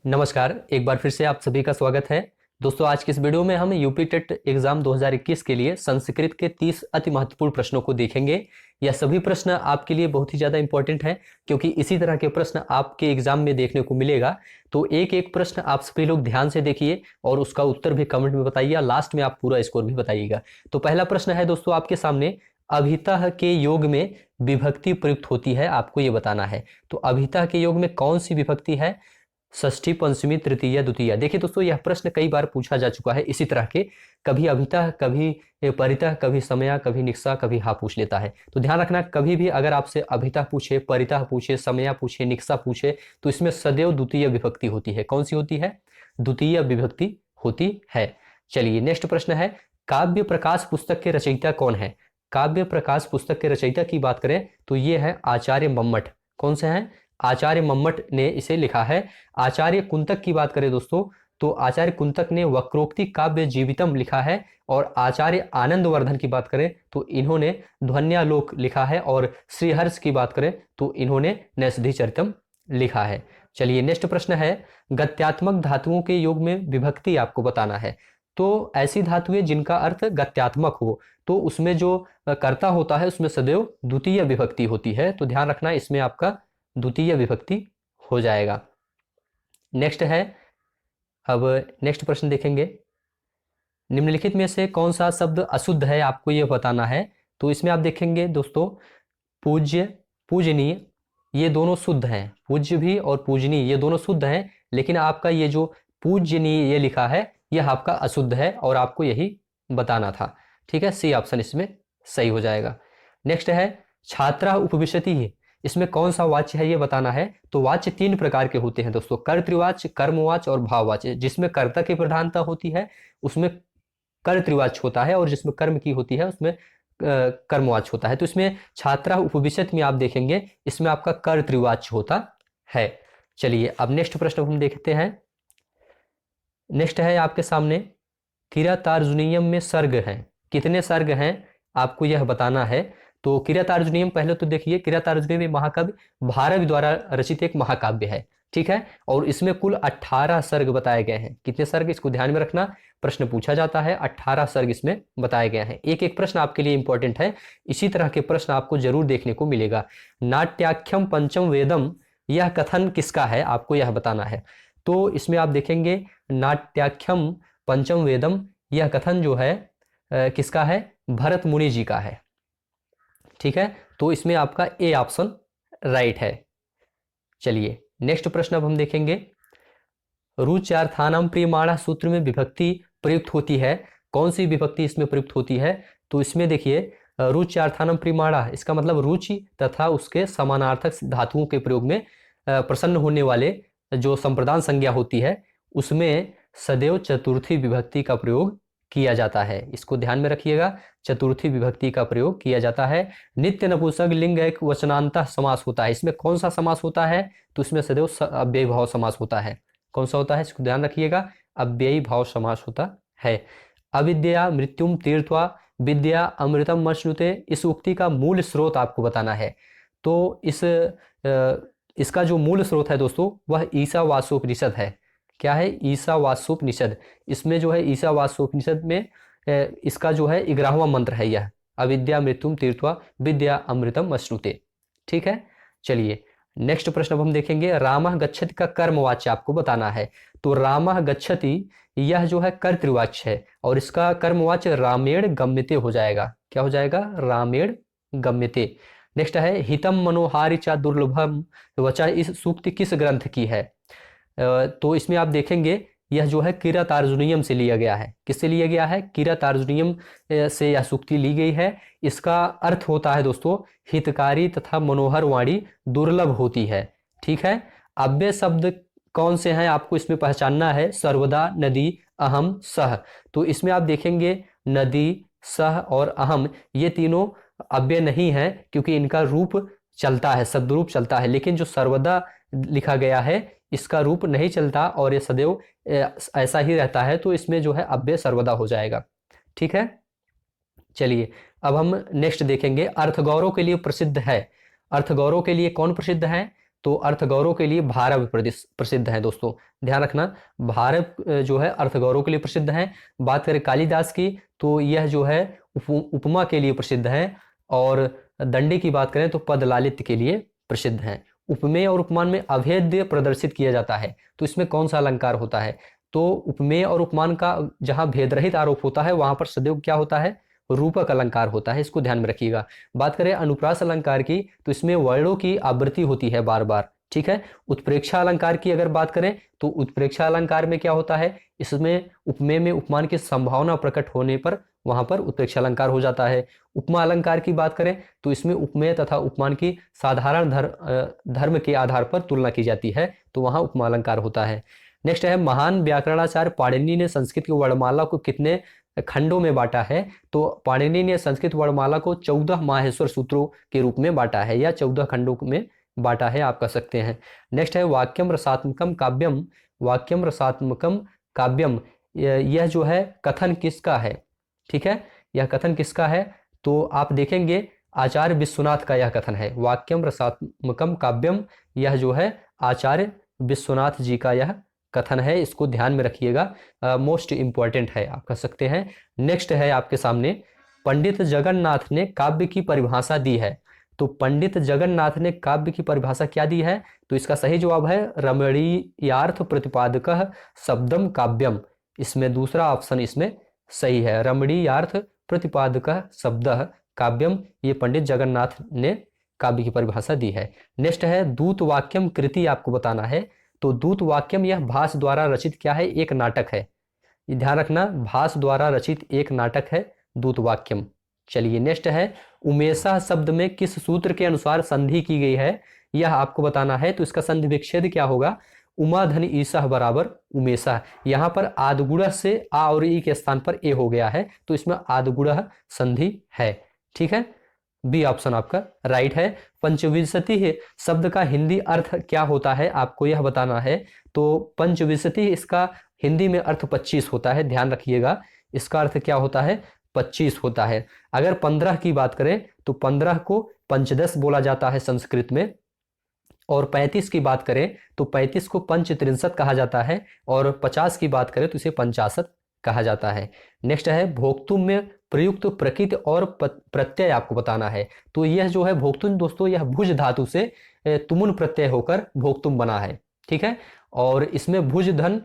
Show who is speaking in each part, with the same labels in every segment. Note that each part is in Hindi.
Speaker 1: नमस्कार, एक बार फिर से आप सभी का स्वागत है। दोस्तों, आज की इस वीडियो में हम यूपी टेट एग्जाम 2021 के लिए संस्कृत के 30 अति महत्वपूर्ण प्रश्नों को देखेंगे। यह सभी प्रश्न आपके लिए बहुत ही ज़्यादा इंपॉर्टेंट है, क्योंकि इसी तरह के प्रश्न आपके एग्जाम में देखने को मिलेगा। तो एक एक प्रश्न आप सभी लोग ध्यान से देखिए और उसका उत्तर भी कमेंट में बताइए। लास्ट में आप पूरा स्कोर भी बताइएगा। तो पहला प्रश्न है दोस्तों आपके सामने, अभितः के योग में विभक्ति प्रयुक्त होती है, आपको ये बताना है। तो अभितः के योग में कौन सी विभक्ति है? षष्ठी, पंचमी, तृतीया, द्वितीया। देखिए दोस्तों, यह प्रश्न कई बार पूछा जा चुका है इसी तरह के, कभी अभितः, कभी परितः, कभी समया, कभी निक्सा, कभी हा पूछ लेता है। तो ध्यान रखना, कभी भी अगर आपसे अभितः पूछे, परितः पूछे, समया पूछे, निक्सा पूछे, तो इसमें सदैव द्वितीय विभक्ति होती है। कौन सी होती है? द्वितीय विभक्ति होती है। चलिए, नेक्स्ट प्रश्न है, काव्य प्रकाश पुस्तक के रचयिता कौन है? काव्य प्रकाश पुस्तक के रचयिता की बात करें तो ये है आचार्य मम्मट। कौन से हैं? आचार्य मम्मट ने इसे लिखा है। आचार्य कुंतक की बात करें दोस्तों, तो आचार्य कुंतक ने वक्रोक्ति काव्य जीवितम लिखा है। और आचार्य आनंदवर्धन की बात करें तो इन्होंने ध्वन्यालोक लिखा है। और श्रीहर्ष की बात करें तो इन्होंने नैषधीचरितम लिखा है। चलिए, नेक्स्ट प्रश्न है, गत्यात्मक धातुओं के योग में विभक्ति आपको बताना है। तो ऐसी धातुएं जिनका अर्थ गत्यात्मक हो, तो उसमें जो कर्ता होता है उसमें सदैव द्वितीय विभक्ति होती है। तो ध्यान रखना, इसमें आपका द्वितीय विभक्ति हो जाएगा। नेक्स्ट है, अब नेक्स्ट प्रश्न देखेंगे, निम्नलिखित में से कौन सा शब्द अशुद्ध है, आपको यह बताना है। तो इसमें आप देखेंगे दोस्तों, पूज्य, पूजनीय, ये दोनों शुद्ध हैं। पूज्य भी और पूजनीय ये दोनों शुद्ध हैं, लेकिन आपका ये जो पूजनीय ये लिखा है यह आपका अशुद्ध है और आपको यही बताना था। ठीक है, सी ऑप्शन इसमें सही हो जाएगा। नेक्स्ट है, छात्रा उपविशति है, इसमें कौन सा वाच्य है ये बताना है। तो वाच्य तीन प्रकार के होते हैं दोस्तों, कर्तृवाच्य, कर्मवाच्य और भाववाच्य। जिसमें कर्ता की प्रधानता होती है उसमें कर्तृवाच्य होता है, और जिसमें कर्म की होती है उसमें कर्मवाच्य होता है। तो इसमें छात्रा उपविशत में आप देखेंगे इसमें आपका कर्तृवाच्य होता है। चलिए, अब नेक्स्ट प्रश्न हम देखते हैं। नेक्स्ट है आपके सामने, किरातार्जुनीयम में सर्ग हैं, कितने सर्ग हैं आपको यह बताना है। तो किरातार्जुनीयम, पहले तो देखिए, किरातार्जुनीयम महाकाव्य भारवी द्वारा रचित एक महाकाव्य है। ठीक है, और इसमें कुल 18 सर्ग बताए गए हैं। कितने सर्ग, इसको ध्यान में रखना, प्रश्न पूछा जाता है। 18 सर्ग इसमें बताए गए हैं। एक एक प्रश्न आपके लिए इंपॉर्टेंट है, इसी तरह के प्रश्न आपको जरूर देखने को मिलेगा। नाट्याख्यम पंचम वेदम, यह कथन किसका है, आपको यह बताना है। तो इसमें आप देखेंगे, नाट्याख्यम पंचम वेदम, यह कथन जो है किसका है? भरत मुनि जी का है। ठीक है, तो इसमें आपका ए ऑप्शन राइट है। चलिए, नेक्स्ट प्रश्न अब हम देखेंगे, रुचार्थानाम प्रियमाणा सूत्र में विभक्ति प्रयुक्त होती है, कौन सी विभक्ति इसमें प्रयुक्त होती है। तो इसमें देखिए, रुचार्थानाम प्रियमाणा, इसका मतलब रुचि तथा उसके समानार्थक धातुओं के प्रयोग में प्रसन्न होने वाले जो संप्रदान संज्ञा होती है उसमें सदैव चतुर्थी विभक्ति का प्रयोग किया जाता है। इसको ध्यान में रखिएगा, चतुर्थी विभक्ति का प्रयोग किया जाता है। नित्य नपुंसक लिंग एक वचनांतः समास होता है, इसमें कौन सा समास होता है? तो इसमें सदैव अव्ययी भाव समास होता है। कौन सा होता है, इसको ध्यान रखिएगा, अव्ययी भाव समास होता है। अविद्या मृत्युम तीर्थवा विद्या अमृतम मश्नुते, इस उक्ति का मूल स्रोत आपको बताना है। तो इसका जो मूल स्रोत है दोस्तों वह ईशावास्योपनिषद है। क्या है? ईशावास्योपनिषद। इसमें जो है ईशावास्योपनिषद में इसका जो है 11वां मंत्र है यह, अविद्या मृत्युम तीर्थवा विद्या अमृतम अश्नुते। ठीक है, चलिए नेक्स्ट प्रश्न अब हम देखेंगे, रामः गच्छति का कर्मवाच्य आपको बताना है। तो रामः गच्छति यह जो है कर्तृवाच्य है, और इसका कर्मवाच्य रामेण गम्यते हो जाएगा। क्या हो जाएगा? रामेण गम्यते। नेक्स्ट है, हितम मनोहारि च दुर्लभम वचा, इस सूक्ति किस ग्रंथ की है? तो इसमें आप देखेंगे यह जो है किरातार्जुनीयम से लिया गया है। किससे लिया गया है? किरातार्जुनीयम से यह सूक्ति ली गई है। इसका अर्थ होता है दोस्तों, हितकारी तथा मनोहर वाणी दुर्लभ होती है। ठीक है, अव्यय शब्द कौन से हैं आपको इसमें पहचानना है, सर्वदा, नदी, अहम, सह। तो इसमें आप देखेंगे नदी, सह और अहम ये तीनों अव्यय नहीं है, क्योंकि इनका रूप चलता है, शब्द रूप चलता है। लेकिन जो सर्वदा लिखा गया है इसका रूप नहीं चलता और ये सदैव ऐसा ही रहता है, तो इसमें जो है अव्यय सर्वदा हो जाएगा। ठीक है, चलिए अब हम नेक्स्ट देखेंगे, अर्थगौरव के लिए प्रसिद्ध है। अर्थगौरव के लिए कौन प्रसिद्ध है? तो अर्थ गौरव के लिए भारव प्रसिद्ध है दोस्तों, ध्यान रखना। भारव जो है अर्थ गौरव के लिए प्रसिद्ध है। बात करें कालिदास की तो यह जो है उपमा के लिए प्रसिद्ध है। और दंडी की बात करें तो पद लालित्य के लिए प्रसिद्ध है। उपमेय और उपमान में अभेद्य प्रदर्शित किया जाता है, तो इसमें कौन सा अलंकार होता है? तो उपमेय और उपमान का जहां भेद रहित आरोप होता है वहां पर सदैव क्या होता है? रूपक अलंकार होता है, इसको ध्यान में रखिएगा। बात करें अनुप्रास अलंकार की तो इसमें वर्णों की आवृत्ति होती है बार बार, ठीक है। उत्प्रेक्षा अलंकार की अगर बात करें तो उत्प्रेक्षा अलंकार में क्या होता है? इसमें उपमेय में उपमान की संभावना प्रकट होने पर वहां पर उत्प्रेक्षा अलंकार हो जाता है। उपमा अलंकार की बात करें तो इसमें उपमेय तथा उपमान की साधारण धर्म के आधार पर तुलना की जाती है, तो वहां उपमा अलंकार होता है। नेक्स्ट है, महान व्याकरणाचार्य पाणिनि ने संस्कृत की वर्णमाला को कितने खंडों में बांटा है? तो पाणिनि ने संस्कृत वर्णमाला को 14 माहेश्वर सूत्रों के रूप में बांटा है, या 14 खंडों में बांटा है, आप कह सकते हैं। नेक्स्ट है, वाक्यम रसात्मकम काव्यम। वाक्यम रसात्मकम काव्यम, यह जो है कथन किसका है? ठीक है, यह कथन किसका है? तो आप देखेंगे आचार्य विश्वनाथ का यह कथन है। वाक्यम रसात्मकम काव्यम, यह जो है आचार्य विश्वनाथ जी का यह कथन है, इसको ध्यान में रखिएगा, मोस्ट इंपॉर्टेंट है, आप कह सकते हैं। नेक्स्ट है आपके सामने, पंडित जगन्नाथ ने काव्य की परिभाषा दी है। तो पंडित जगन्नाथ ने काव्य की परिभाषा क्या दी है? तो इसका सही जवाब है रमणीयार्थ प्रतिपादकः शब्दम काव्यम। इसमें दूसरा ऑप्शन इसमें सही है, रमणीयार्थ प्रतिपादकः शब्दः काव्यम, ये पंडित जगन्नाथ ने काव्य की परिभाषा दी है। नेक्स्ट है, दूत वाक्यम कृति आपको बताना है। तो दूत वाक्यम यह भास द्वारा रचित क्या है? एक नाटक है, ध्यान रखना, भास द्वारा रचित एक नाटक है दूत वाक्यम। चलिए नेक्स्ट है, उमेशा शब्द में किस सूत्र के अनुसार संधि की गई है? यह आपको बताना है। तो इसका संधि विच्छेद क्या होगा? उमा धन ईसा बराबर उमेशा। यहाँ पर आदगुणः से आ और ई के स्थान पर ए हो गया है, तो इसमें आदगुणः संधि है, ठीक है। बी ऑप्शन आपका राइट है। पंचविंशति शब्द का हिंदी अर्थ क्या होता है? आपको यह बताना है। तो पंचविंशति, इसका हिंदी में अर्थ 25 होता है, ध्यान रखिएगा। इसका अर्थ क्या होता है? 25 होता है। अगर 15 की बात करें तो 15 को पंचदश बोला जाता है संस्कृत में, और 35 की बात करें तो 35 को पंचत्रिंशत कहा जाता है, और 50 की बात करें तो इसे 50 कहा जाता है। नेक्स्ट है, भोक्तुम में प्रयुक्त प्रकृति और प्रत्यय आपको बताना है। तो यह जो है भोक्तुम दोस्तों, यह भुज धातु से तुमुन प्रत्यय होकर भोक्तुम बना है, ठीक है। और इसमें भुज धन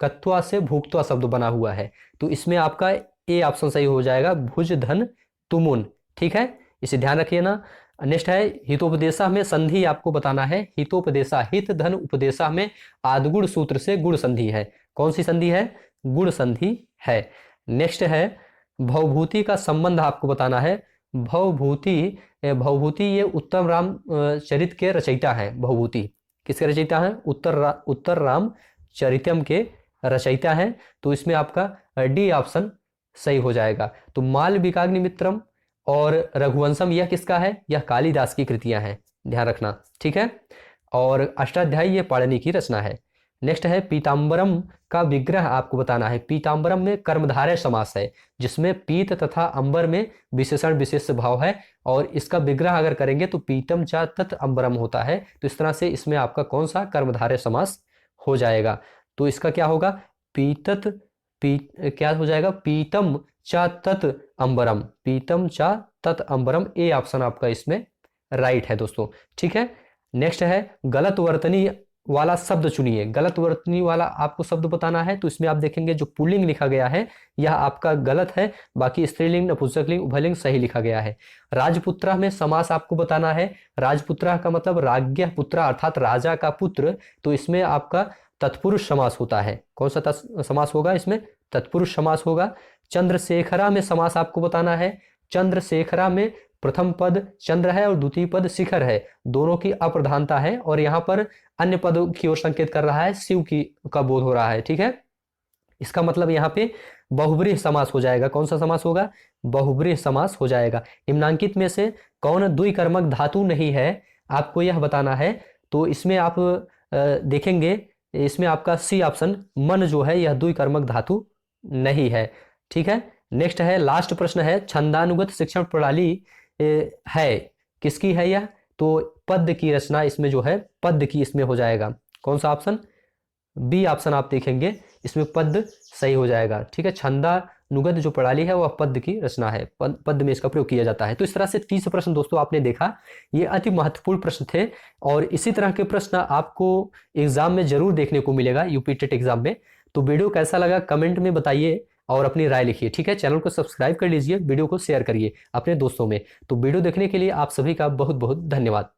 Speaker 1: कत्वा से भुक्त्वा शब्द बना हुआ है, तो इसमें आपका ए ऑप्शन सही हो जाएगा, भुज धन तुमुन, ठीक है, इसे ध्यान रखिए ना। नेक्स्ट है, हितोपदेशा में संधि आपको बताना है। हितोपदेशा, हित धन उपदेशा में आदगुण सूत्र से गुण संधि है। कौन सी संधि है? गुण संधि है। नेक्स्ट है, भवभूति का संबंध आपको बताना है। भवभूति, भवभूति ये उत्तम राम चरित के रचयिता है। भवभूति किसके रचयिता है? उत्तर राम चरितम के रचयिता है, तो इसमें आपका डी ऑप्शन सही हो जाएगा। तो मालविकाग्निमित्रम और रघुवंशम यह किसका है? यह कालिदास की कृतियां हैं, ध्यान रखना, ठीक है। और अष्टाध्यायी ये पाणिनि की रचना है। नेक्स्ट है, पीताम्बरम का विग्रह आपको बताना है। पीताम्बरम में कर्मधारय समास है, जिसमें पीत तथा अंबर में विशेषण विशेष भाव है, और इसका विग्रह अगर करेंगे तो पीतम चा तत् अंबरम होता है। तो इस तरह से इसमें आपका कौन सा कर्मधारय समास हो जाएगा? तो इसका क्या होगा? क्या हो जाएगा? पीतम चा तत् अंबरम, पीतम चा तत् अंबरम, ए ऑप्शन आपका इसमें राइट है दोस्तों, ठीक है। नेक्स्ट है, गलत वर्तनी वाला शब्द चुनिए। गलत वर्तनी वाला आपको शब्द बताना है। तो इसमें आप देखेंगे जो पुल्लिंग लिखा गया है यह आपका गलत है, बाकी स्त्रीलिंग, नपुंसकलिंग, उभयलिंग सही लिखा गया है। राजपुत्र में समास आपको बताना है। राजपुत्र का मतलब राज्ञ पुत्र अर्थात राजा का पुत्र, तो इसमें आपका तत्पुरुष समास होता है। कौन सा समास होगा? इसमें तत्पुरुष समास होगा। चंद्रशेखरा में समास आपको बताना है। चंद्रशेखरा में प्रथम पद चंद्र है और द्वितीय पद शिखर है, दोनों की अप्रधानता है, और यहाँ पर अन्य पद की ओर संकेत कर रहा है, शिव की का बोध हो रहा है, ठीक है। इसका मतलब यहाँ पे बहुब्रीहि समास हो जाएगा। कौन सा समास होगा? बहुब्रीहि समास हो जाएगा। निम्नांकित में से कौन द्विकर्मक धातु नहीं है? आपको यह बताना है। तो इसमें आप देखेंगे, इसमें आपका सी ऑप्शन मन जो है यह द्विकर्मक धातु नहीं है, ठीक है। नेक्स्ट है, लास्ट प्रश्न है, छंदानुगत शिक्षण प्रणाली है किसकी है यह? तो पद्य की रचना इसमें जो है पद्य की इसमें हो जाएगा। कौन सा ऑप्शन? बी ऑप्शन आप देखेंगे, इसमें पद्य सही हो जाएगा। ठीक है, छंदानुगत जो प्रणाली है वह पद्य की रचना है, पद्य में इसका प्रयोग किया जाता है। तो इस तरह से 30 प्रश्न दोस्तों आपने देखा, ये अति महत्वपूर्ण प्रश्न थे और इसी तरह के प्रश्न आपको एग्जाम में जरूर देखने को मिलेगा, यूपी टेट एग्जाम में। तो वीडियो कैसा लगा कमेंट में बताइए और अपनी राय लिखिए। ठीक है, चैनल को सब्सक्राइब कर लीजिए, वीडियो को शेयर करिए अपने दोस्तों में। तो वीडियो देखने के लिए आप सभी का बहुत बहुत धन्यवाद।